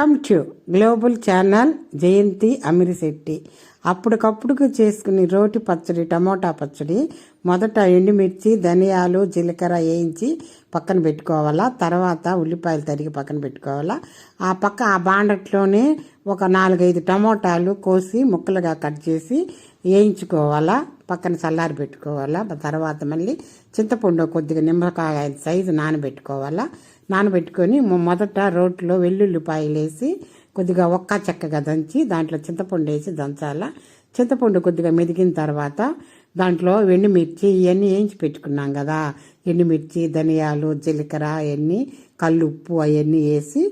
Welcome to global channel జయంతి అమిరిశెట్టి. అప్పటికప్పుడు చేసుకుని రోటి పచ్చడి, టమోటా పచ్చడి. మొదట ఎండుమిర్చి, ధనియాలు, జీలకర్ర వేయించి పక్కన పెట్టుకోవాలా. తర్వాత ఉల్లిపాయలు తరిగి పక్కన పెట్టుకోవాలా. ఆ బాండట్లోనే ఒక 4-5 టమోటాలు కోసి ముక్కలుగా కట్ చేసి వేయించుకోవాలా. పక్కన చల్లారి పెట్టుకోవాలా. తర్వాత మళ్ళీ చింతపండు కొద్దిగా నిమ్మకాయ సైజు నానబెట్టుకోవాలా. నానబెట్టుకొని మొదట రోట్లో వెల్లుల్లిపాయలు వేసి కొద్దిగా ఒక్క చెక్కగా దంచి దాంట్లో చింతపండు వేసి దంచాలా. చింతపండు కొద్దిగా మెదిగిన తర్వాత దాంట్లో ఎండుమిర్చి ఇవన్నీ వేయించి పెట్టుకున్నాం కదా, ఎండుమిర్చి, ధనియాలు, జీలకర్ర అవన్నీ, కల్లుప్పు అవన్నీ వేసి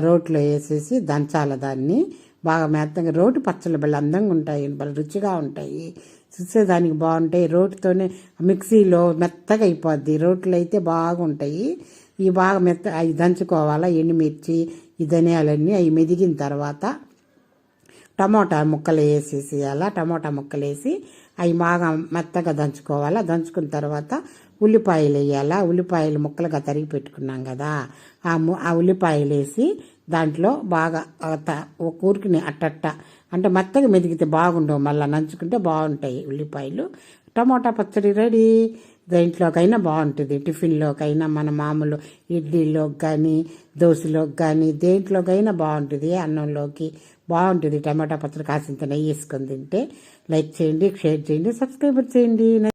రోట్లో వేసేసి దంచాల. దాన్ని బాగా మెత్తగా రోటి పచ్చళ్ళు భలే అందంగా ఉంటాయి, భలే రుచిగా ఉంటాయి, చూసేదానికి బాగుంటాయి. రోటితోనే మిక్సీలో మెత్తగా అయిపోద్ది, రోట్లో అయితే బాగుంటాయి. ఇవి బాగా అవి దంచుకోవాలా. ఎండుమిర్చి, ఈ ధనియాలన్నీ అవి మెదిగిన తర్వాత టమోటా ముక్కలు వేసేసేయాలా. టమోటా ముక్కలు వేసి అవి బాగా మెత్తగా దంచుకోవాలా. దంచుకున్న తర్వాత ఉల్లిపాయలు వేయాలా. ఉల్లిపాయలు ముక్కలుగా తరిగి పెట్టుకున్నాం కదా, ఆ ఉల్లిపాయలు వేసి దాంట్లో బాగా ఒక ఊరికి అట్టట్ట అంటే మెత్తగా మెదిగితే బాగుండవు, మళ్ళీ నంచుకుంటే బాగుంటాయి ఉల్లిపాయలు. టమోటా పచ్చడి రెడీ. దేంట్లోకైనా బాగుంటుంది, టిఫిన్లోకైనా, మన మామూలు ఇడ్లీలోకి కానీ, దోశలోకి కానీ, దేంట్లోకైనా బాగుంటుంది, అన్నంలోకి బాగుంటుంది. టమాటా పచ్చడి కాసింత నెయ్యి వేసుకొని తింటే. లైక్ చేయండి, షేర్ చేయండి, సబ్స్క్రైబ్ చేయండి.